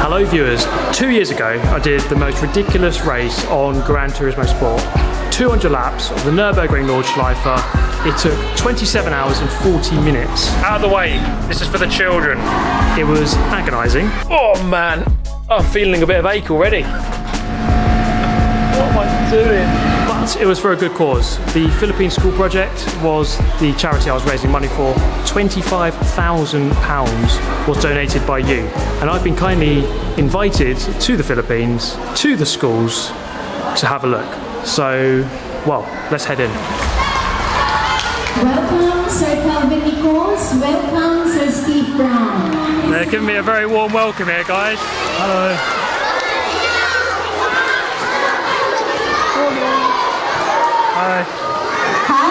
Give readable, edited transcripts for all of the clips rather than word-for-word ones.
Hello viewers, 2 years ago I did the most ridiculous race on Gran Turismo Sport. 200 laps of the Nürburgring Nordschliefe. It took 27 hours and 40 minutes. Out of the way, this is for the children. It was agonising. Oh man, I'm feeling a bit of ache already. What am I doing? But it was for a good cause. The Philippine School Project was the charity I was raising money for. £25,000 was donated by you. And I've been kindly invited to the Philippines, to the schools, to have a look. So, well, let's head in. Welcome, Sir Calvin Nichols. Welcome, Sir Steve Brown. They're giving me a very warm welcome here, guys. Hello. Hi. Hi.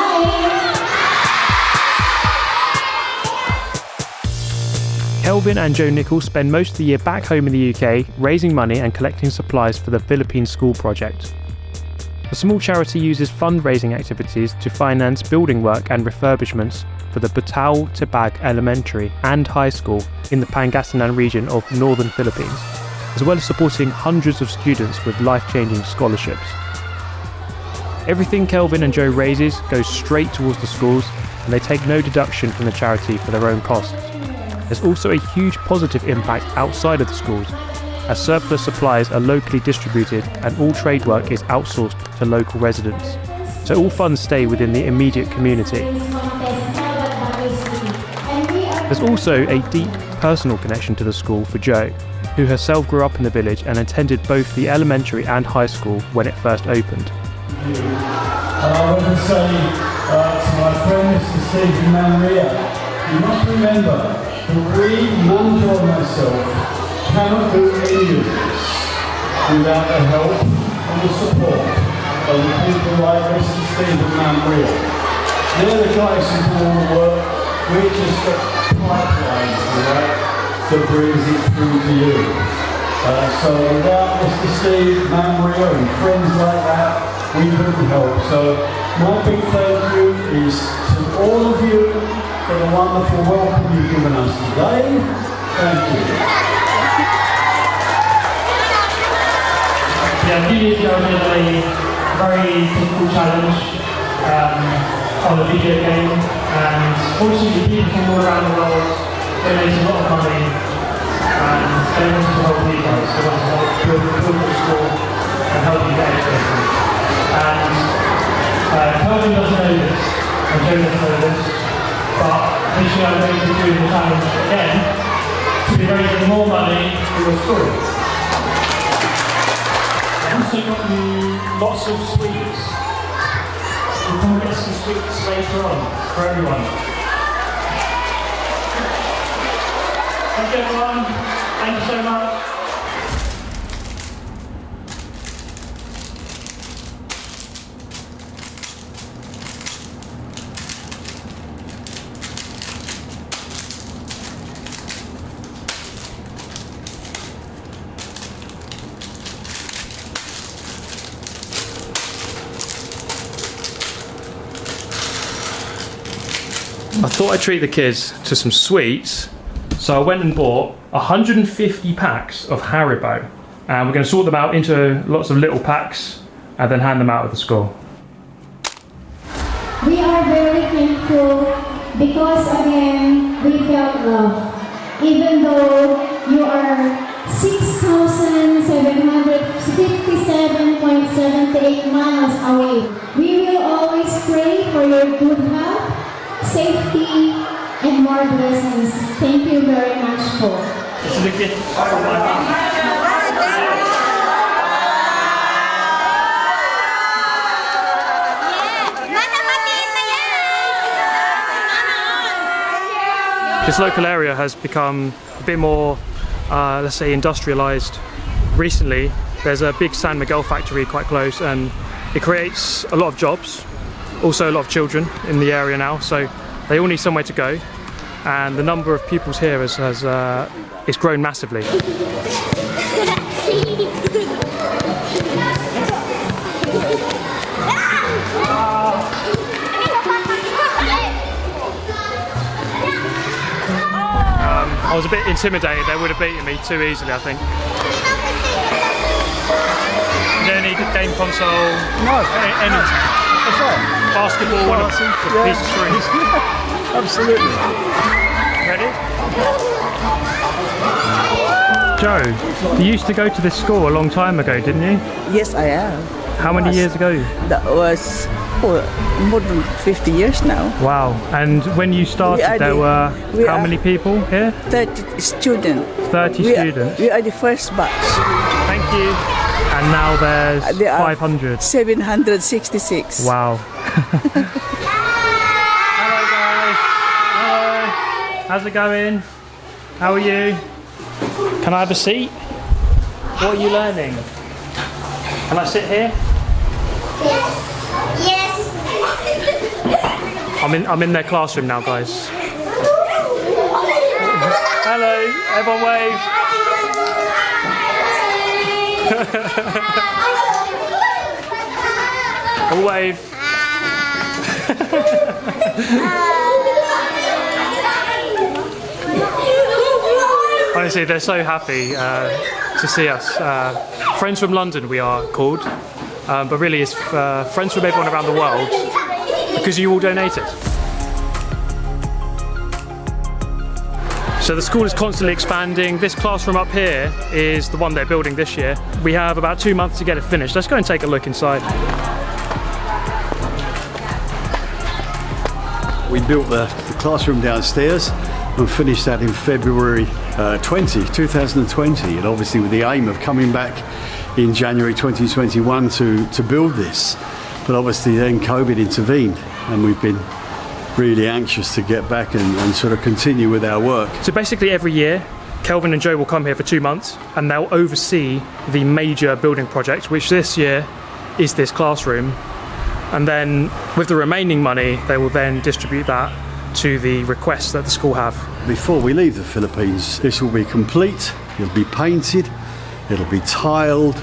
Kelvin and Joe Nichols spend most of the year back home in the UK, raising money and collecting supplies for the Philippine School Project. The small charity uses fundraising activities to finance building work and refurbishments for the Batao Tibag Elementary and High School in the Pangasinan region of northern Philippines, as well as supporting hundreds of students with life-changing scholarships. Everything Kelvin and Joe raises goes straight towards the schools, and they take no deduction from the charity for their own costs. There's also a huge positive impact outside of the schools, as surplus supplies are locally distributed and all trade work is outsourced to local residents. So all funds stay within the immediate community. There's also a deep personal connection to the school for Joe, who herself grew up in the village and attended both the elementary and high school when it first opened. I want to say to my friend Mr. Stephen Manria, you must remember that we, Manager and myself, cannot do any of this without the help and the support of the people like Mr. Stephen Manria. They're the guys who do all the work, we're just the pipeline for that brings it through to you. So without Mr. Steve Manria and friends like that, we couldn't help. So my big thank you is to all of you for the wonderful welcome you've given us today. Thank you. Yeah, a few years ago I did a very difficult challenge on a video game, and fortunately people from all around the world donated a lot of money, and they wanted to help you guys. They wanted to help build the school and help you get educated. And Kelvin doesn't know this, and Joe doesn't know this, but this year I'm going to do the challenge again to be raising more money for your school. I've also got you lots of sweets. We'll come and get some sweets later on for everyone. Thank you everyone, thank you so much. I thought I'd treat the kids to some sweets, so I went and bought 150 packs of Haribo, and we're going to sort them out into lots of little packs and then hand them out at the school. We are very thankful because again we felt love. Even though you are 6,757.78 miles away, we will always pray for your good health, safety, and more blessings. Thank you very much for. This is a gift from my mum. This local area has become a bit more, let's say, industrialised recently. There's a big San Miguel factory quite close, and it creates a lot of jobs, also a lot of children in the area now, so they all need somewhere to go, and the number of pupils here it's grown massively. I was a bit intimidated. They would have beaten me too easily, I think. You don't need a game console. No. Any That's right. basketball, a piece of string. Absolutely. Ready? Joe, you used to go to this school a long time ago, didn't you? Yes, I am. How many years ago? That was more than 50 years now. Wow. And when you started, there were how many people here? 30 students. 30 students. We are the first batch. Thank you. And now there's There are 500. 766. Wow. Hello guys. Hello. How's it going? How are you? Can I have a seat? What are you learning? Can I sit here? Yes. I'm in their classroom now, guys. Hello, everyone wave. All wave. Honestly, they're so happy to see us. Friends from London, we are called, but really it's friends from everyone around the world because you all donated. So the school is constantly expanding. This classroom up here is the one they're building this year. We have about 2 months to get it finished. Let's go and take a look inside. We built the classroom downstairs and finished that in February 2020, and obviously with the aim of coming back in January 2021 to build this. But obviously then COVID intervened and we've been really anxious to get back and sort of continue with our work. So basically every year, Kelvin and Joe will come here for 2 months and they'll oversee the major building project, which this year is this classroom. And then with the remaining money, they will then distribute that to the requests that the school have. Before we leave the Philippines, this will be complete, it'll be painted, it'll be tiled,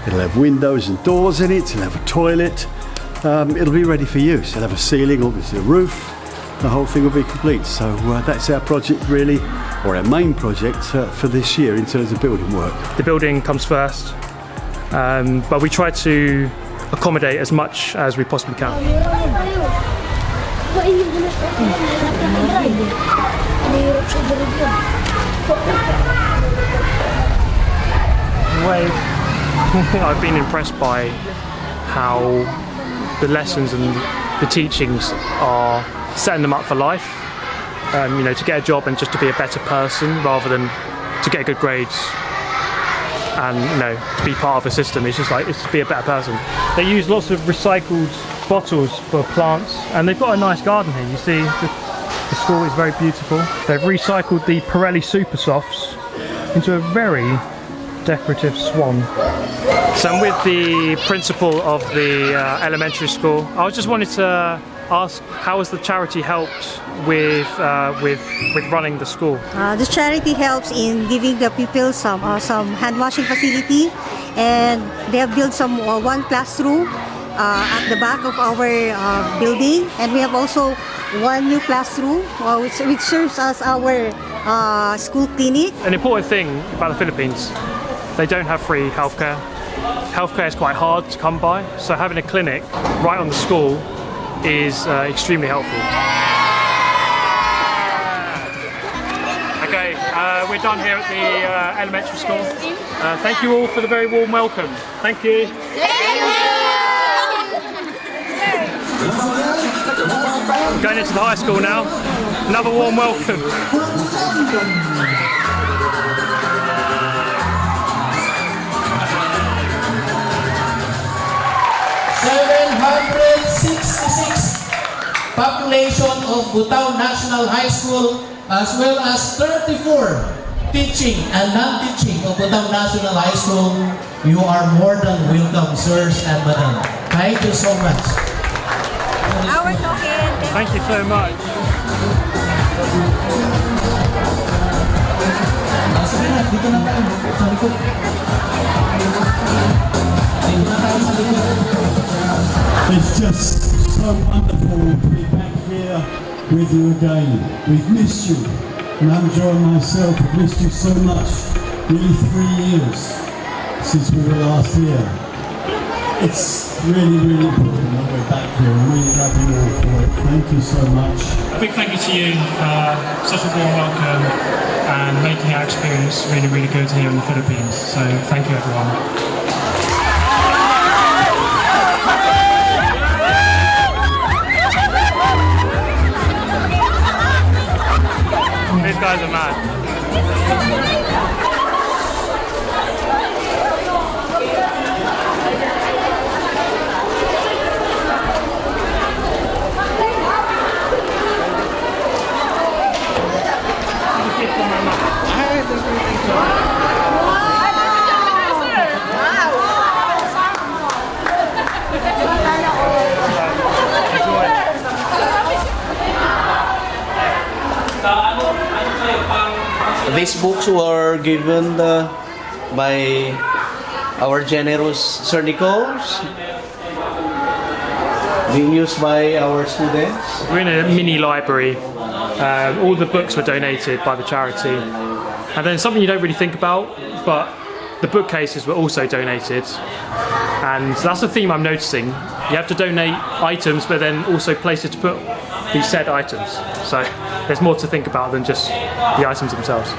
it'll have windows and doors in it, it'll have a toilet, it'll be ready for use. It'll have a ceiling, obviously a roof, the whole thing will be complete. So that's our project really, or our main project for this year in terms of building work. The building comes first, but we try to accommodate as much as we possibly can. I've been impressed by how the lessons and the teachings are setting them up for life. You know, to get a job and just to be a better person rather than to get good grades and, you know, to be part of a system. It's just like, it's to be a better person. They use lots of recycled bottles for plants and they've got a nice garden here. You see the school is very beautiful. They've recycled the Pirelli Super Softs into a very decorative swan. So I'm with the principal of the elementary school. I just wanted to ask, how has the charity helped with running the school? The charity helps in giving the people some hand washing facility, and they have built some one classroom at the back of our building, and we have also one new classroom which serves as our school clinic. An important thing about the Philippines, they don't have free healthcare. Healthcare is quite hard to come by, so having a clinic right on the school is extremely helpful. Okay, we're done here at the elementary school. Thank you all for the very warm welcome. Thank you. Going into the high school now. Another warm welcome. 766 population of Butaw National High School, as well as 34 teaching and non-teaching of Butaw National High School. You are more than welcome, sirs and madam. Thank you so much. Our token. Thank you so much. It's just so wonderful to be back here with you again. We've missed you. Manjo and myself have missed you so much. Nearly 3 years since we were last here. It's really, really important that we're back here. I really love you all for it. Thank you so much. A big thank you to you for such a warm welcome and making our experience really, really good here in the Philippines. So thank you, everyone. These guys are mad. These books were given by our generous Sir Nichols, being used by our students. We're in a mini library. All the books were donated by the charity. And then something you don't really think about, but the bookcases were also donated. And that's a theme I'm noticing. You have to donate items, but then also places to put these said items. So there's more to think about than just the items themselves.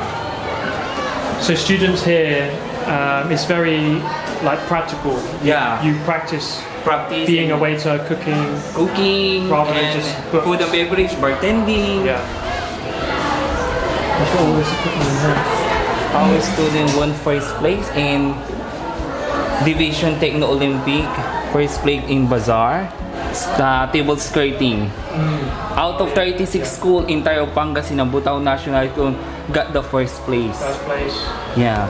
So students here, it's very like practical. Yeah. You practice being a waiter, cooking, rather than just books. Food and beverage, bartending. Yeah. We've got all this equipment in here. Our student won first place in Division Techno Olympic, first place in Bazaar, table skirting. Out of 36 schools in Pangasinan, Butao National School got the first place. First place. Yeah.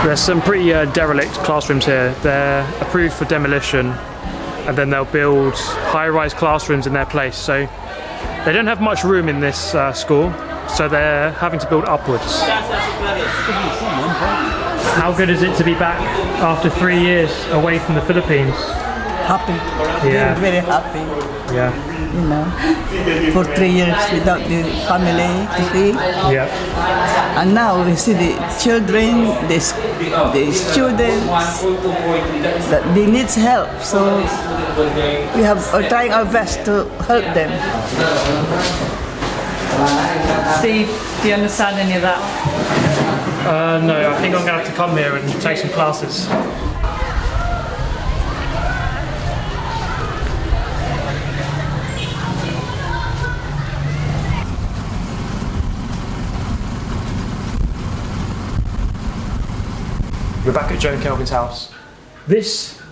There's some pretty derelict classrooms here. They're approved for demolition, and then they'll build high-rise classrooms in their place. So they don't have much room in this school, so they're having to build upwards. How good is it to be back after 3 years away from the Philippines? Happy. Yeah. Very, very happy. Yeah. You know, for 3 years without the family to see. Yeah. And now we see the children, the students, that they need help. So we're trying our best to help them. See, do you understand any of that? No, I think I'm going to have to come here and take some classes. We're back at Joe and Kelvin's house.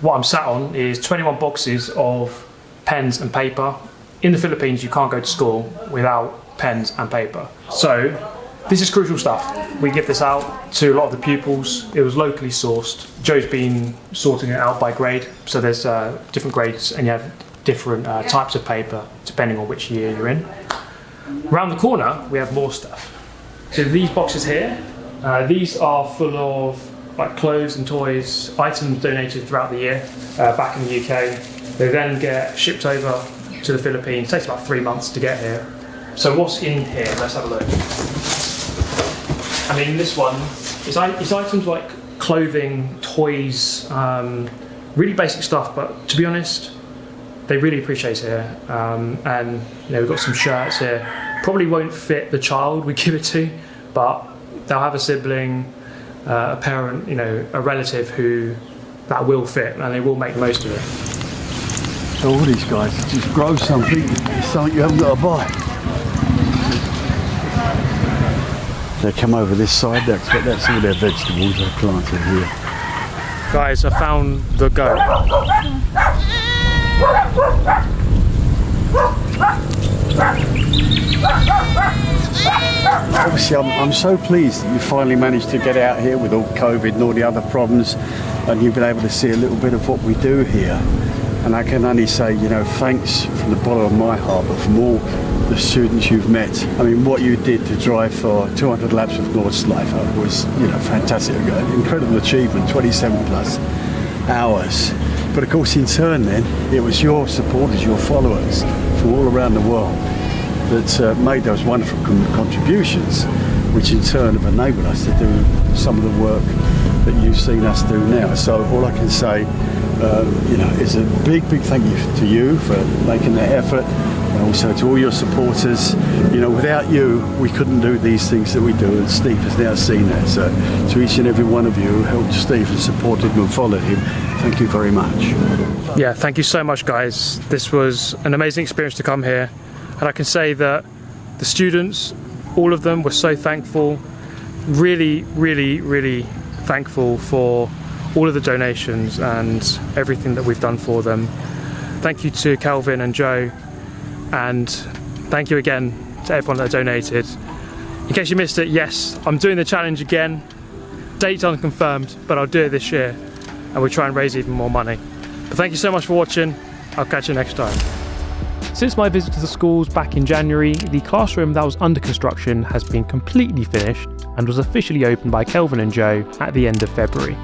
What I'm sat on, is 21 boxes of pens and paper. In the Philippines, you can't go to school without pens and paper. So, this is crucial stuff. We give this out to a lot of the pupils. It was locally sourced. Joe's been sorting it out by grade. So there's different grades and you have different types of paper depending on which year you're in. Around the corner, we have more stuff. So these boxes here, these are full of like clothes and toys, items donated throughout the year back in the UK. They then get shipped over to the Philippines. It takes about 3 months to get here. So what's in here? Let's have a look. I mean, this one is items like clothing, toys, really basic stuff. But to be honest, they really appreciate it here. And you know, we've got some shirts here. Probably won't fit the child we give it to, but they'll have a sibling, a parent, you know, a relative who that will fit, and they will make the most of it. So all these guys just grow something. It's something you haven't got to buy. They come over this side, that's all their vegetables they planted here. Guys, I found the goat. Obviously, I'm so pleased that you finally managed to get out here with all COVID and all the other problems, and you've been able to see a little bit of what we do here. And I can only say, you know, thanks from the bottom of my heart, but from all the students you've met. I mean, what you did to drive for 200 laps of Nordschleife was, you know, fantastic. Incredible achievement, 27 plus hours. But of course, in turn then, it was your supporters, your followers from all around the world that made those wonderful contributions, which in turn have enabled us to do some of the work that you've seen us do now. So all I can say, is a big thank you to you for making that effort, and also to all your supporters. Without you, we couldn't do these things that we do, and Steve has now seen that. So to each and every one of you who helped Steve and supported him and followed him, thank you very much. Yeah, thank you so much, guys. This was an amazing experience to come here, and I can say that the students, all of them, were so thankful, really thankful for all of the donations and everything that we've done for them. Thank you to Kelvin and Joe, and thank you again to everyone that donated. In case you missed it, yes, I'm doing the challenge again. Date's unconfirmed, but I'll do it this year, and we'll try and raise even more money. But thank you so much for watching. I'll catch you next time. Since my visit to the schools back in January, the classroom that was under construction has been completely finished and was officially opened by Kelvin and Joe at the end of February.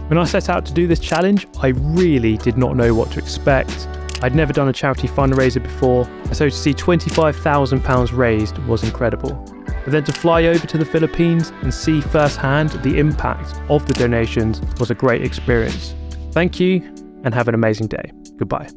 When I set out to do this challenge, I really did not know what to expect. I'd never done a charity fundraiser before, so to see £25,000 raised was incredible. But then to fly over to the Philippines and see firsthand the impact of the donations was a great experience. Thank you, and have an amazing day. Goodbye.